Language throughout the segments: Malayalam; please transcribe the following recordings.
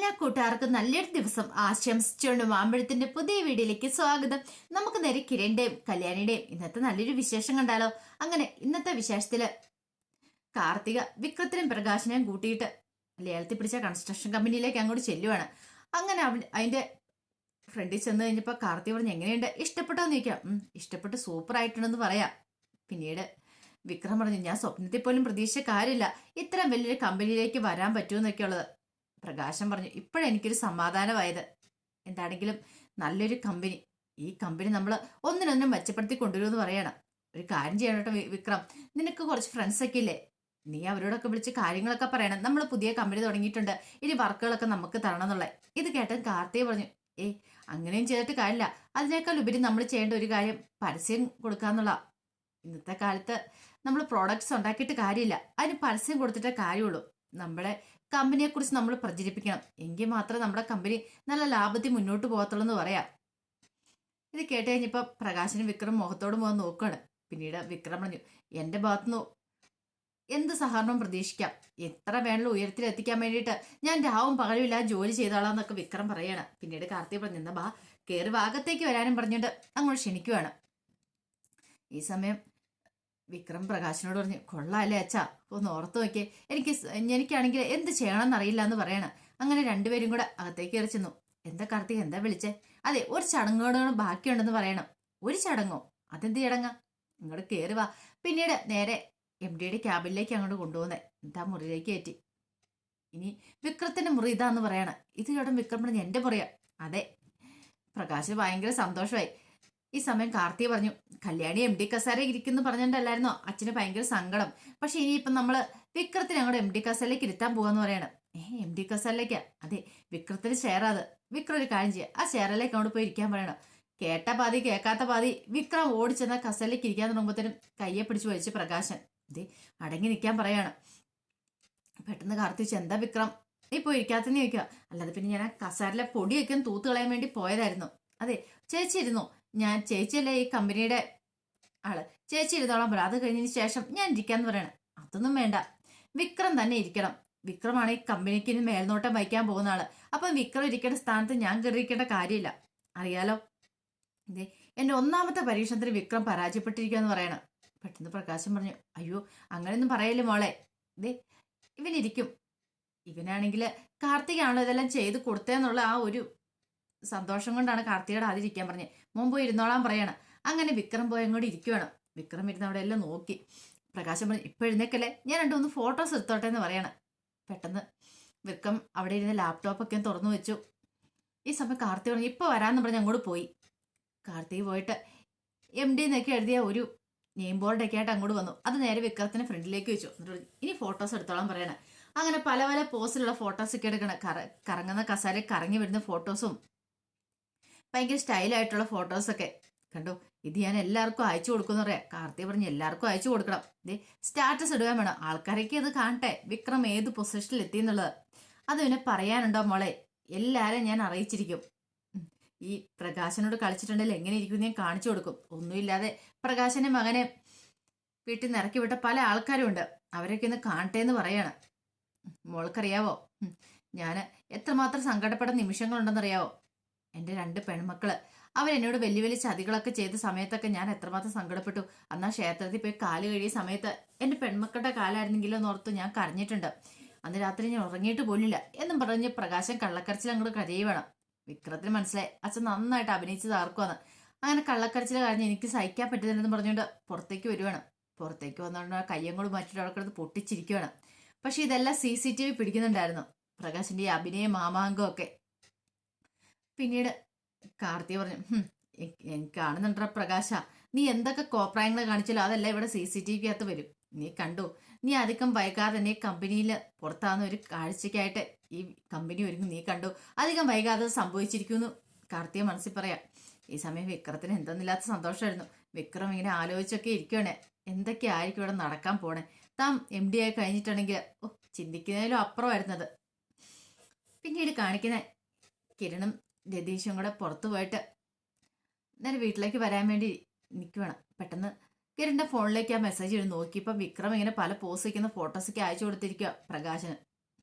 എല്ലാ കൂട്ടുകാർക്കും നല്ലൊരു ദിവസം ആശംസിച്ചുകൊണ്ട് മാമ്പഴത്തിന്റെ പുതിയ വീഡിയോയിലേക്ക് സ്വാഗതം. നമുക്ക് നേരെ കിരണിന്റെയും കല്യാണിയുടെയും ഇന്നത്തെ നല്ലൊരു വിശേഷം കണ്ടാലോ. അങ്ങനെ ഇന്നത്തെ വിശേഷത്തില് കാർത്തിക വിക്രത്തിനും പ്രകാശനെയും കൂട്ടിയിട്ട് ലേലത്തിൽ പിടിച്ച കൺസ്ട്രക്ഷൻ കമ്പനിയിലേക്ക് അങ്ങോട്ട് ചെല്ലുവാണ്. അങ്ങനെ അതിന്റെ ഫ്രണ്ടിൽ ചെന്ന് കഴിഞ്ഞപ്പോ കാർത്തിക പറഞ്ഞു, എങ്ങനെയുണ്ട്, ഇഷ്ടപ്പെട്ടോ എന്ന് ചോദിക്കാം. ഇഷ്ടപ്പെട്ട് സൂപ്പർ ആയിട്ടുണ്ടെന്ന് പറയാം. പിന്നീട് വിക്രം പറഞ്ഞു, ഞാൻ സ്വപ്നത്തിൽ പോലും പ്രതീക്ഷിച്ച കാര്യമില്ല ഇത്രയും വലിയൊരു കമ്പനിയിലേക്ക് വരാൻ പറ്റുമെന്നൊക്കെ ഉള്ളത്. പ്രകാശം പറഞ്ഞു, ഇപ്പോഴെനിക്കൊരു സമാധാനമായത്. എന്താണെങ്കിലും നല്ലൊരു കമ്പനി, ഈ കമ്പനി നമ്മൾ ഒന്നിനൊന്നും മെച്ചപ്പെടുത്തി കൊണ്ടുവരുമെന്ന് പറയണം. ഒരു കാര്യം ചെയ്യണം കേട്ടോ വിക്രം, നിനക്ക് കുറച്ച് ഫ്രണ്ട്സ് ഒക്കെ ഇല്ലേ, നീ അവരോടൊക്കെ വിളിച്ച് കാര്യങ്ങളൊക്കെ പറയണം. നമ്മൾ പുതിയ കമ്പനി തുടങ്ങിയിട്ടുണ്ട്, ഇനി വർക്കുകളൊക്കെ നമുക്ക് തരണം എന്നുള്ളത്. ഇത് കേട്ട കാർത്തിക പറഞ്ഞു, അങ്ങനെയും ചെയ്തിട്ട് കാര്യമില്ല, അതിനേക്കാൾ ഉപരി നമ്മൾ ചെയ്യേണ്ട ഒരു കാര്യം പരസ്യം കൊടുക്കാന്നുള്ള. ഇന്നത്തെ കാലത്ത് നമ്മൾ പ്രോഡക്ട്സ് ഉണ്ടാക്കിയിട്ട് കാര്യമില്ല, അതിന് പരസ്യം കൊടുത്തിട്ടേ കാര്യമുള്ളൂ. നമ്മുടെ കമ്പനിയെ കുറിച്ച് നമ്മൾ പ്രചരിപ്പിക്കണം, എങ്കിൽ മാത്രമേ നമ്മുടെ കമ്പനി നല്ല ലാഭത്തിൽ മുന്നോട്ട് പോകത്തുള്ളൂ എന്ന് പറയാം. ഇത് കേട്ട് കഴിഞ്ഞപ്പോ പ്രകാശനും വിക്രം മുഖത്തോട് മുഖം നോക്കുകയാണ്. പിന്നീട് വിക്രം പറഞ്ഞു, എന്റെ ഭാഗത്തുനിന്ന് എന്ത് സഹകരണം പ്രതീക്ഷിക്കാം, എത്ര വേണമെങ്കിലും ഉയരത്തിലെത്തിക്കാൻ വേണ്ടിയിട്ട് ഞാൻ രാവും പകലും ഇല്ലാതെ ജോലി ചെയ്തോളാന്നൊക്കെ വിക്രം പറയാണ്. പിന്നീട് കാർത്തിക പറഞ്ഞു, എന്നാ കയറി ഭാഗത്തേക്ക് വരാനും പറഞ്ഞിട്ട് അങ്ങോട്ട് ക്ഷണിക്കുവാണ്. ഈ സമയം വിക്രം പ്രകാശിനോട് പറഞ്ഞു, കൊള്ളാല്ലേ അച്ഛാ, ഒന്ന് ഓർത്ത് നോക്കിയേ, എനിക്കാണെങ്കിൽ എന്ത് ചെയ്യണമെന്ന് അറിയില്ല എന്ന് പറയണം. അങ്ങനെ രണ്ടുപേരും കൂടെ അകത്തേക്ക് കയറി ചെന്നു. എന്താ കാർത്തിക്, എന്താ വിളിച്ചേ? അതെ, ഒരു ചടങ്ങുകളോട് ബാക്കിയുണ്ടെന്ന് പറയണം. ഒരു ചടങ്ങോ? അതെന്ത് ചടങ്ങാ? ഇങ്ങോട്ട് കയറി വാ. പിന്നീട് നേരെ MDയുടെ ക്യാബിനിലേക്ക് അങ്ങോട്ട് കൊണ്ടുപോകുന്നേ, എന്താ മുറിയിലേക്ക് കയറ്റി. ഇനി വിക്രത്തിന്റെ മുറി ഇതാന്ന് പറയണം. ഇത് കേട്ടോ വിക്രം പറഞ്ഞു, എന്റെ മുറിയാ. അതെ. പ്രകാശ് ഭയങ്കര സന്തോഷമായി. ഈ സമയം കാർത്തിക പറഞ്ഞു, കല്യാണി MD കസേര ഇരിക്കുന്നു പറഞ്ഞിട്ടല്ലായിരുന്നോ അച്ഛന് ഭയങ്കര സങ്കടം. പക്ഷെ ഇനിയിപ്പം നമ്മള് വിക്രത്തിന് അങ്ങോട്ട് MD കസേരയിലേക്ക് ഇരുത്താൻ പോവാന്ന് പറയണം. MD കസേരയിലേക്കാ? അതെ, വിക്രത്തിന് ഷെയറാത്. വിക്രം ഒരു കാര്യം ചെയ്യാം, ആ ഷെയറിലേക്ക് അങ്ങോട്ട് പോയി ഇരിക്കാൻ പറയണം. കേട്ട പാതി കേൾക്കാത്ത പാതി വിക്രം ഓടിച്ചെന്ന കസേരയിലേക്ക് ഇരിക്കാൻ തുടങ്ങുമ്പോഴത്തേനും കയ്യെ പിടിച്ചു വലിച്ച് പ്രകാശൻ അതെ അടങ്ങി നിൽക്കാൻ പറയാണ്. പെട്ടെന്ന് കാർത്തിച്ച്, എന്താ വിക്രം നീ പോയി ഇരിക്കാത്തെന്ന് ചോദിക്കുക. അല്ലാതെ പിന്നെ ഞാൻ ആ കസേരയിലെ പൊടിയൊക്കെ തൂത്ത് കളയാൻ വേണ്ടി പോയതായിരുന്നു. അതെ, ചേച്ചി ഇരുന്നു, ഞാൻ ചേച്ചിയല്ലേ ഈ കമ്പനിയുടെ ആള്, ചേച്ചി ഇരുന്നോളാൻ പറ, അത് കഴിഞ്ഞതിന് ശേഷം ഞാൻ ഇരിക്കാന്ന് പറയണം. അതൊന്നും വേണ്ട, വിക്രം തന്നെ ഇരിക്കണം. വിക്രമാണ് ഈ കമ്പനിക്ക് ഇനി മേൽനോട്ടം വഹിക്കാൻ പോകുന്ന ആള്. അപ്പം വിക്രം ഇരിക്കേണ്ട സ്ഥാനത്ത് ഞാൻ കയറിയിരിക്കേണ്ട കാര്യമില്ല, അറിയാലോ. ഇതേ എന്റെ ഒന്നാമത്തെ പരീക്ഷണത്തിന് വിക്രം പരാജയപ്പെട്ടിരിക്കുകയെന്ന് പറയണം. പെട്ടെന്ന് പ്രകാശം പറഞ്ഞു, അയ്യോ അങ്ങനെയൊന്നും പറയല്ലേ മോളെ, ഇതേ ഇവനിരിക്കും. ഇവനാണെങ്കിൽ കാർത്തികാണല്ലോ ഇതെല്ലാം ചെയ്ത് കൊടുത്തേന്നുള്ള ആ ഒരു സന്തോഷം കൊണ്ടാണ് കാർത്തികയുടെ ആദ്യം പറഞ്ഞത്. മുമ്പ് ഇരുന്നോളാൻ പറയണം. അങ്ങനെ വിക്രം പോയി അങ്ങോട്ട് ഇരിക്കുവാണ്. വിക്രം ഇരുന്ന് അവിടെ എല്ലാം നോക്കി. പ്രകാശം പറഞ്ഞു, ഇപ്പൊ എഴുന്നേക്കല്ലേ, ഞാൻ 2-3 ഫോട്ടോസ് എടുത്തോട്ടെ എന്ന് പറയണം. പെട്ടെന്ന് വിക്രം അവിടെ ഇരുന്ന് ലാപ്ടോപ്പൊക്കെ തുറന്നു വെച്ചു. ഈ സമയം കാർത്തിക പറഞ്ഞു, ഇപ്പൊ വരാന്ന് പറഞ്ഞ് അങ്ങോട്ട് പോയി. കാർത്തിക പോയിട്ട് MD എന്നൊക്കെ എഴുതിയ ഒരു നെയിം ബോർഡൊക്കെ ആയിട്ട് അങ്ങോട്ട് വന്നു. അത് നേരെ വിക്രത്തിന് ഫ്രണ്ടിലേക്ക് വെച്ചു. എന്നിട്ട് ഇനി ഫോട്ടോസ് എടുത്തോളാൻ പറയണം. അങ്ങനെ പല പല പോസിലുള്ള ഫോട്ടോസ് ഒക്കെ എടുക്കണം. കറങ്ങുന്ന കസാരയിൽ കറങ്ങി വരുന്ന ഫോട്ടോസും ഭയങ്കര സ്റ്റൈലായിട്ടുള്ള ഫോട്ടോസൊക്കെ കണ്ടു. ഇത് ഞാൻ എല്ലാവർക്കും അയച്ചു കൊടുക്കുമെന്ന് പറയാം. കാർത്തിക പറഞ്ഞു, എല്ലാവർക്കും അയച്ചു കൊടുക്കണം. ഇതേ സ്റ്റാറ്റസ് ഇടുവാൻ വേണം, ആൾക്കാരൊക്കെ അത് കാണട്ടെ വിക്രം ഏത് പൊസിഷനിൽ എത്തി എന്നുള്ളത്. അത് പിന്നെ പറയാനുണ്ടോ മോളെ, എല്ലാരും ഞാൻ അറിയിച്ചിരിക്കും. ഈ പ്രകാശനോട് കളിച്ചിട്ടുണ്ടെങ്കിൽ എങ്ങനെ ഇരിക്കും ഞാൻ കാണിച്ചു കൊടുക്കും. ഒന്നുമില്ലാതെ പ്രകാശന്റെ മകനെ വീട്ടിൽ നിന്ന് ഇറക്കി വിട്ട പല ആൾക്കാരും ഉണ്ട്, അവരൊക്കെ ഒന്ന് കാണട്ടെ എന്ന് പറയാണ്. മോൾക്കറിയാവോ, ഞാൻ എത്രമാത്രം സങ്കടപ്പെടുന്ന നിമിഷങ്ങളുണ്ടെന്നറിയാവോ. എൻ്റെ 2 പെൺമക്കള് അവരെന്നോട് വലിയ വലിയ ചതികളൊക്കെ ചെയ്ത സമയത്തൊക്കെ ഞാൻ എത്രമാത്രം സങ്കടപ്പെട്ടു. അന്നാ ക്ഷേത്രത്തിൽ പോയി കാല് കഴിയ സമയത്ത് എൻ്റെ പെൺമക്കളുടെ കാലായിരുന്നെങ്കിലും എന്നോർത്ത് ഞാൻ കരഞ്ഞിട്ടുണ്ട്. അന്ന് രാത്രി ഞാൻ ഉറങ്ങിയിട്ട് പോലില്ല എന്നും പറഞ്ഞ് പ്രകാശം കള്ളക്കരച്ചിൽ അങ്ങോട്ട് കരയുവാണ്. വിക്രത്തിന് മനസ്സിലായി അച്ഛൻ നന്നായിട്ട് അഭിനയിച്ച് താർക്കുവാന്ന്. അങ്ങനെ കള്ളക്കരച്ചിൽ കഴിഞ്ഞ് എനിക്ക് സഹിക്കാൻ പറ്റുന്നില്ലെന്ന് പറഞ്ഞുകൊണ്ട് പുറത്തേക്ക് വരുവാണ്. പുറത്തേക്ക് വന്നുകൊണ്ട് കയ്യും കൂടി മാറ്റിട്ട് അവിടെ കിടന്ന് പൊട്ടിച്ചിരിക്കുവാണ്. പക്ഷെ ഇതെല്ലാം CCTV പിടിക്കുന്നുണ്ടായിരുന്നു, പ്രകാശിന്റെ ഈ അഭിനയ മാമാങ്കം ഒക്കെ. പിന്നീട് കാർത്തിക പറഞ്ഞു, എനിക്ക് കാണുന്നുണ്ട പ്രകാശ, നീ എന്തൊക്കെ കോപ്രായങ്ങൾ കാണിച്ചാലോ അതെല്ലാം ഇവിടെ CCTV അകത്ത് വരും. നീ കണ്ടു, നീ അധികം വൈകാതെ തന്നെ കമ്പനിയിൽ പുറത്താകുന്ന ഒരു കാഴ്ചയ്ക്കായിട്ട് ഈ കമ്പനി ഒരുങ്ങും. നീ കണ്ടു, അധികം വൈകാതെ സംഭവിച്ചിരിക്കുന്നു കാർത്തിക മനസ്സിൽ പറയാം. ഈ സമയം വിക്രത്തിന് എന്തെന്നില്ലാത്ത സന്തോഷമായിരുന്നു. വിക്രം ഇങ്ങനെ ആലോചിച്ചൊക്കെ ഇരിക്കുകയാണ്, എന്തൊക്കെയായിരിക്കും ഇവിടെ നടക്കാൻ പോണേ. താൻ MD ആയി കഴിഞ്ഞിട്ടുണ്ടെങ്കിൽ ചിന്തിക്കുന്നതിലും അപ്പുറമായിരുന്നത്. പിന്നീട് കാണിക്കുന്ന കിരണും രതീഷും കൂടെ പുറത്തു പോയിട്ട് നേരെ വീട്ടിലേക്ക് വരാൻ വേണ്ടി നിൽക്കുവാണ്. പെട്ടെന്ന് കിരണിന്റെ ഫോണിലേക്ക് ആ മെസ്സേജ് നോക്കി. ഇപ്പം വിക്രം ഇങ്ങനെ പല പോസ് വയ്ക്കുന്ന ഫോട്ടോസൊക്കെ അയച്ചു കൊടുത്തിരിക്കുക പ്രകാശന്.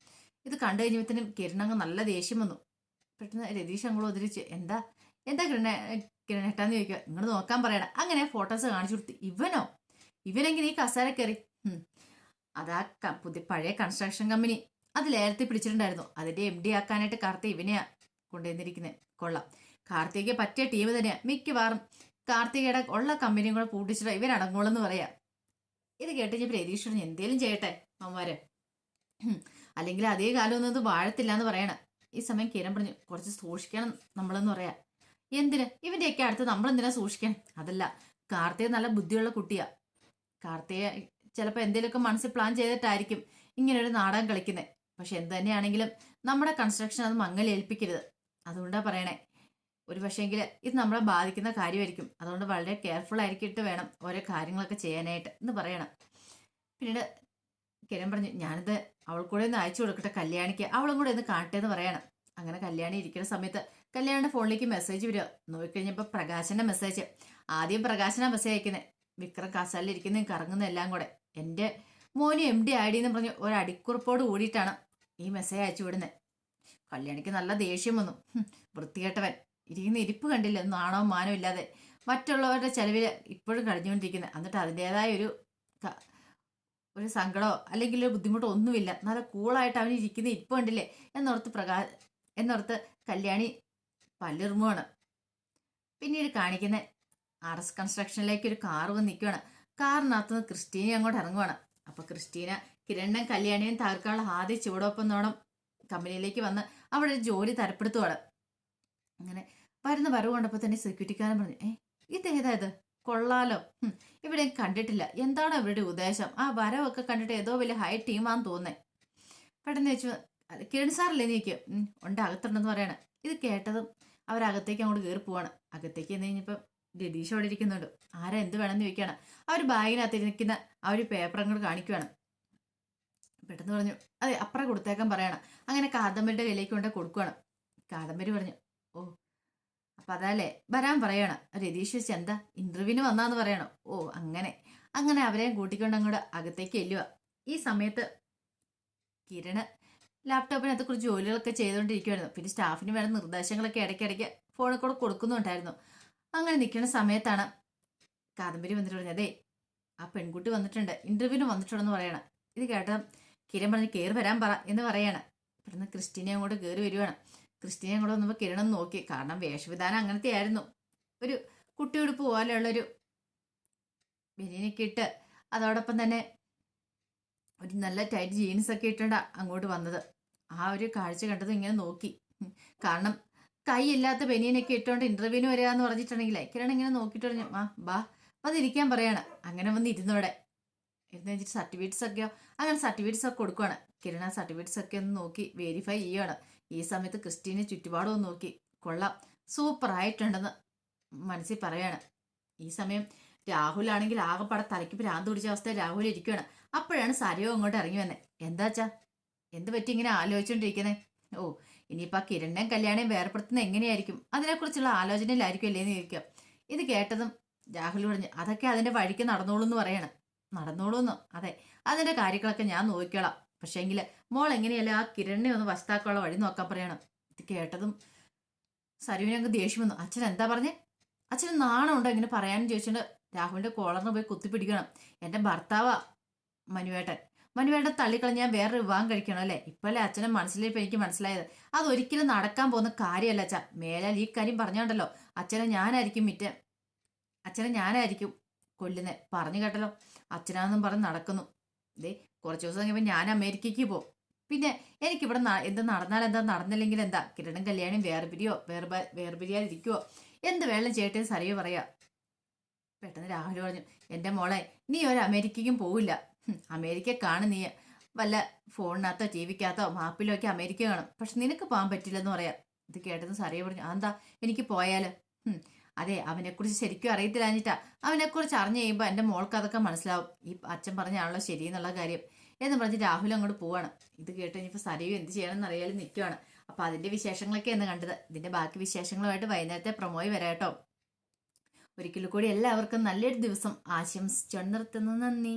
ഇത് കണ്ടു കഴിഞ്ഞപ്പോഴത്തേനും കിരണങ്ങ് നല്ല ദേഷ്യം വന്നു. പെട്ടെന്ന് രതീഷ് അങ്ങോട്ട് ഉദ്ധരിച്ച് എന്താ എന്താ കിരണേട്ടാന്ന് ചോദിക്കുക. നിങ്ങൾ നോക്കാൻ പറയണം. അങ്ങനെ ഫോട്ടോസ് കാണിച്ചു കൊടുത്തു. ഇവനെങ്ങനെ ഈ കസാര കയറി? അതാ പഴയ കൺസ്ട്രക്ഷൻ കമ്പനി അത് ലേലത്തിൽ പിടിച്ചിട്ടുണ്ടായിരുന്നു. അതിന്റെ MD ആക്കാനായിട്ട് കാർത്തി ഇവനെയാ കൊണ്ടുവന്നിരിക്കുന്നത്. കൊള്ളാം, കാർത്തികയ്ക്ക് പറ്റിയ ടീം തന്നെയാ. മിക്കവാറും കാർത്തികയുടെ ഉള്ള കമ്പനിയും കൂടെ പൂട്ടിച്ചിട്ട് ഇവൻ അടങ്ങോളെന്ന് പറയാം. ഇത് കേട്ട് ഞാൻ പ്രതീക്ഷ എന്തേലും ചെയ്യട്ടെ അമ്മമാര്, അല്ലെങ്കിൽ അതേ കാലമൊന്നും ഇത് വാഴത്തില്ല എന്ന് പറയണം. ഈ സമയം കിരൺ പറഞ്ഞു കുറച്ച് സൂക്ഷിക്കണം നമ്മളെന്ന് പറയാ. എന്തിന്? ഇവന്റെയൊക്കെ അടുത്ത് നമ്മളെന്തിനാ സൂക്ഷിക്കാൻ? അതല്ല, കാർത്തിക നല്ല ബുദ്ധിയുള്ള കുട്ടിയാ. കാർത്തിക ചിലപ്പോൾ എന്തെങ്കിലുമൊക്കെ മനസ്സിൽ പ്ലാൻ ചെയ്തിട്ടായിരിക്കും ഇങ്ങനെ ഒരു നാടകം കളിക്കുന്നത്. പക്ഷെ എന്ത് തന്നെയാണെങ്കിലും നമ്മുടെ കൺസ്ട്രക്ഷൻ അത് മങ്ങലേൽപ്പിക്കരുത്. അതുകൊണ്ടാ പറയണേ. ഒരു പക്ഷേങ്കിൽ ഇത് നമ്മളെ ബാധിക്കുന്ന കാര്യമായിരിക്കും. അതുകൊണ്ട് വളരെ കെയർഫുൾ ആയിരിക്കിട്ട് വേണം ഓരോ കാര്യങ്ങളൊക്കെ ചെയ്യാനായിട്ട് എന്ന് പറയണം. പിന്നീട് കിരൺ പറഞ്ഞു ഞാനിത് അവൾക്കൂടെ ഒന്ന് അയച്ചു കൊടുക്കട്ടെ കല്യാണിക്ക്, അവളും കൂടെ ഒന്ന് കാണട്ടെ എന്ന് പറയണം. അങ്ങനെ കല്യാണി ഇരിക്കുന്ന സമയത്ത് കല്യാണിയുടെ ഫോണിലേക്ക് മെസ്സേജ് വരിക. നോക്കിക്കഴിഞ്ഞപ്പോൾ പ്രകാശന്റെ മെസ്സേജ്. ആദ്യം പ്രകാശന മെസ്സേജ് അയക്കുന്നത്. വിക്രം കാസാലിരിക്കുന്ന കറങ്ങുന്ന എല്ലാം കൂടെ എൻ്റെ മോന് MD ആയിടി എന്ന് പറഞ്ഞ് ഒരു അടിക്കുറിപ്പോട് കൂടിയിട്ടാണ് ഈ മെസ്സേജ് അയച്ചു വിടുന്നത്. കല്യാണിക്ക് നല്ല ദേഷ്യം വന്നു. വൃത്തികെട്ടവൻ ഇരിക്കുന്ന ഇരിപ്പ് കണ്ടില്ല, നാണോ മാനോ ഇല്ലാതെ മറ്റുള്ളവരുടെ ചെലവിൽ ഇപ്പോഴും കഴിഞ്ഞുകൊണ്ടിരിക്കുന്നത്. എന്നിട്ട് അതിൻ്റെതായ ഒരു സങ്കടമോ അല്ലെങ്കിൽ ഒരു ബുദ്ധിമുട്ടോ ഒന്നുമില്ല, നല്ല കൂളായിട്ട് അവൻ ഇരിക്കുന്ന ഇരിപ്പ് കണ്ടില്ലേ എന്നോർത്ത് കല്യാണി പല്ലിറുമുവാണ്. പിന്നീട് കാണിക്കുന്ന RS കൺസ്ട്രക്ഷനിലേക്ക് ഒരു കാറ് വന്ന് നിൽക്കുകയാണ്. കാറിനകത്തുനിന്ന് ക്രിസ്റ്റീന അങ്ങോട്ട് ഇറങ്ങുവാണ്. അപ്പൊ ക്രിസ്റ്റീന കിരണിനും കല്യാണിയും തകർക്കാനുള്ള ആദ്യ ചുവടൊപ്പം നോണം കമ്പനിയിലേക്ക് വന്ന് അവിടെ ഒരു ജോലി തരപ്പെടുത്തുവാണ്. അങ്ങനെ വരുന്ന വരവ് കൊണ്ടപ്പോൾ തന്നെ സെക്യൂരിറ്റിക്കാരൻ പറഞ്ഞു ഇതേതായത് കൊള്ളാലോ, ഇവിടെ കണ്ടിട്ടില്ല, എന്താണ് ഇവരുടെ ഉദ്ദേശം? ആ വരവൊക്കെ കണ്ടിട്ട് ഏതോ വലിയ ഹൈ ടീമാന്ന് തോന്നേ. പെട്ടെന്ന് വെച്ചു കിരൺ സാറല്ലേ നീക്കും ഉണ്ട് അകത്തുണ്ടെന്ന് പറയണ. ഇത് കേട്ടതും അവരകത്തേക്ക് അങ്ങോട്ട് കയറി പോവാണ്. അകത്തേക്ക് എന്ന് കഴിഞ്ഞപ്പോൾ രതീഷ് അവിടെ ഇരിക്കുന്നുണ്ട്. ആരാ എന്ത് വേണമെന്ന് ചോദിക്കുകയാണ്. അവർ ബാഗിനകത്ത് ഇരിക്കുന്ന ആ ഒരു പേപ്പർ അങ്ങോട്ട് കാണിക്കുകയാണ്. പെട്ടെന്ന് പറഞ്ഞു അതെ അപ്പുറം കൊടുത്തേക്കാൻ പറയണം. അങ്ങനെ കാദംബരിയുടെ കയ്യിലേക്ക് കൊണ്ട് കൊടുക്കുകയാണ്. കാദംബരി പറഞ്ഞു ഓ അപ്പൊ അതല്ലേ വരാൻ പറയണം. രതീഷ് വെച്ച് എന്താ ഇന്റർവ്യൂവിന് വന്നാന്ന് പറയണം. ഓ അങ്ങനെ അവരെയും കൂട്ടിക്കൊണ്ട് അങ്ങോട്ട് അകത്തേക്ക് ചെല്ലുക. ഈ സമയത്ത് കിരണ് ലാപ്ടോപ്പിനകത്ത് കുറച്ച് ജോലികളൊക്കെ ചെയ്തുകൊണ്ടിരിക്കുവായിരുന്നു. പിന്നെ സ്റ്റാഫിന് വേണ്ട നിർദ്ദേശങ്ങളൊക്കെ ഇടയ്ക്കിടയ്ക്ക് ഫോണിൽ കൂടെ കൊടുക്കുന്നുണ്ടായിരുന്നു. അങ്ങനെ നിൽക്കുന്ന സമയത്താണ് കാദംബരി വന്നിട്ട് പറഞ്ഞത് അതെ ആ പെൺകുട്ടി വന്നിട്ടുണ്ട്, ഇന്റർവ്യൂവിന് വന്നിട്ടുണ്ടെന്ന് പറയണം. ഇത് കേട്ട കിരൺ പറഞ്ഞ് കയറി വരാൻ പറ എന്ന് പറയണം. പെട്ടെന്ന് ക്രിസ്റ്റീനെ അങ്ങോട്ട് കയറി വരുവാണ്. ക്രിസ്റ്റീനെ അങ്ങോട്ട് വന്നപ്പോൾ കിരണം നോക്കി. കാരണം വേഷവിധാനം അങ്ങനത്തെ ആയിരുന്നു. ഒരു കുട്ടിയുടുപ്പ് പോലെയുള്ളൊരു ബനിയനൊക്കെ ഇട്ട് അതോടൊപ്പം തന്നെ ഒരു നല്ല ടൈറ്റ് ജീൻസ് ഒക്കെ ഇട്ടുണ്ട് അങ്ങോട്ട് വന്നത്. ആ ഒരു കാഴ്ച കണ്ടത് ഇങ്ങനെ നോക്കി. കാരണം കൈയില്ലാത്ത ബനിയനൊക്കെ ഇട്ടുകൊണ്ട് ഇന്റർവ്യൂവിന് വരിക എന്ന് പറഞ്ഞിട്ടുണ്ടെങ്കിലേ കിരൺ ഇങ്ങനെ നോക്കിയിട്ട് പറഞ്ഞു ബാ വന്നിരിക്കാൻ പറയാണ്. അങ്ങനെ വന്ന് ഇരുന്നോടെ ഇരുന്ന് വെച്ചിട്ട് സർട്ടിഫിക്കറ്റ്സ് ഒക്കെയോ അങ്ങനെ സർട്ടിഫിക്കറ്റ്സ് ഒക്കെ കൊടുക്കുവാണ്. കിരൺ ആ സർട്ടിഫിക്കറ്റ്സ് ഒക്കെ ഒന്ന് നോക്കി വെരിഫൈ ചെയ്യുകയാണ്. ഈ സമയത്ത് ക്രിസ്റ്റീനെ ചുറ്റുപാടും ഒന്ന് നോക്കി കൊള്ളാം സൂപ്പർ ആയിട്ടുണ്ടെന്ന് മനസ്സിൽ പറയാണ്. ഈ സമയം രാഹുൽ ആണെങ്കിൽ ആകെപ്പാടെ തലയ്ക്ക് ഭ്രാന്ത് പിടിച്ച അവസ്ഥയിൽ രാഹുൽ ഇരിക്കുകയാണ്. അപ്പോഴാണ് സരയോ അങ്ങോട്ട് ഇറങ്ങി വന്നത്. എന്താച്ചാ എന്ത് പറ്റി ഇങ്ങനെ ആലോചിച്ചോണ്ടിരിക്കുന്നേ? ഓ ഇനിയിപ്പോൾ ആ കിരണിനെയും കല്യാണിയും വേർപ്പെടുത്തുന്നത് എങ്ങനെയായിരിക്കും അതിനെക്കുറിച്ചുള്ള ആലോചനയിലായിരിക്കും അല്ലേന്ന് ചോദിക്കാം. ഇത് കേട്ടതും രാഹുൽ പറഞ്ഞു അതൊക്കെ അതിന്റെ വഴിക്ക് നടന്നോളൂ എന്ന് പറയണം. നടന്നോളൂന്നോ? അതെ അതിന്റെ കാര്യങ്ങളൊക്കെ ഞാൻ നോക്കിക്കോളാം. പക്ഷേങ്കിൽ മോൾ എങ്ങനെയല്ല ആ കിരണിനെ ഒന്ന് വശത്താക്കാനുള്ള വഴി നോക്കാൻ പറയണം. ഇത് കേട്ടതും സരുവിനങ്ങ് ദേഷ്യം വന്നു. അച്ഛൻ എന്താ പറഞ്ഞേ? അച്ഛന് നാണമുണ്ടോ ഇങ്ങനെ പറയാനും ചോദിച്ചിട്ട് രാഹുലിന്റെ കോളറിന് പോയി കുത്തിപ്പിടിക്കണം. എന്റെ ഭർത്താവാ മനുവേട്ടൻ തള്ളിക്കളഞ്ഞ് ഞാൻ വേറെ വിവാഹം കഴിക്കണം അല്ലേ? ഇപ്പല്ലേ അച്ഛനെ മനസ്സിലേക്ക് എനിക്ക് മനസ്സിലായത്. അതൊരിക്കലും നടക്കാൻ പോകുന്ന കാര്യമല്ല അച്ഛാ. മേലാൽ ഈ കാര്യം പറഞ്ഞോണ്ടല്ലോ അച്ഛനെ ഞാനായിരിക്കും കൊല്ലുന്നത്. പറഞ്ഞു കേട്ടല്ലോ അച്ഛനാന്നും പറഞ്ഞ് നടക്കുന്നു. ഇതേ കുറച്ച് ദിവസം കഴിയുമ്പോൾ ഞാൻ അമേരിക്കയ്ക്ക് പോകും. പിന്നെ എനിക്കിവിടെ എന്ത് നടന്നാൽ എന്താ നടന്നില്ലെങ്കിൽ എന്താ കിരണും കല്യാണിയും വേർപിരിയാതിരിക്കുവോ എന്ത് വേണം ചേട്ടൻ സറിയോ പറയാ. പെട്ടെന്ന് രാഹുൽ പറഞ്ഞു എൻ്റെ മോളെ നീ ഒരു അമേരിക്കയ്ക്കും പോവില്ല. അമേരിക്ക കാണും നീ വല്ല ഫോണിനകത്തോ TV-കകത്തോ മാപ്പിലോ ഒക്കെ അമേരിക്ക കാണും. പക്ഷെ നിനക്ക് പോകാൻ പറ്റില്ലെന്ന് പറയാം. ഇത് കേട്ടത് സറിയ പറഞ്ഞു എന്താ എനിക്ക് പോയാല്? അതെ അവനെക്കുറിച്ച് ശരിക്കും അറിയത്തില്ലാഞ്ഞിട്ടാ. അവനെക്കുറിച്ച് അറിഞ്ഞു കഴിയുമ്പോൾ എൻ്റെ മോൾക്ക് അതൊക്കെ മനസ്സിലാവും. ഈ അച്ഛൻ പറഞ്ഞാണല്ലോ ശരിയെന്നുള്ള കാര്യം എന്ന് പറഞ്ഞ് രാഹുൽ അങ്ങോട്ട് പോവാണ്. ഇത് കേട്ട് കഴിഞ്ഞപ്പോൾ സരയു എന്ത് ചെയ്യണമെന്ന് അറിയാതെ നിൽക്കുകയാണ്. അപ്പൊ അതിന്റെ വിശേഷങ്ങളൊക്കെ എന്ന് കണ്ടത്. ഇതിന്റെ ബാക്കി വിശേഷങ്ങളുമായിട്ട് വൈകുന്നേരത്തെ പ്രൊമോയിൽ വരാട്ടോ. ഒരിക്കൽ കൂടി എല്ലാവർക്കും നല്ലൊരു ദിവസം ആശംസിച്ചു നിർത്തുന്നു. നന്ദി.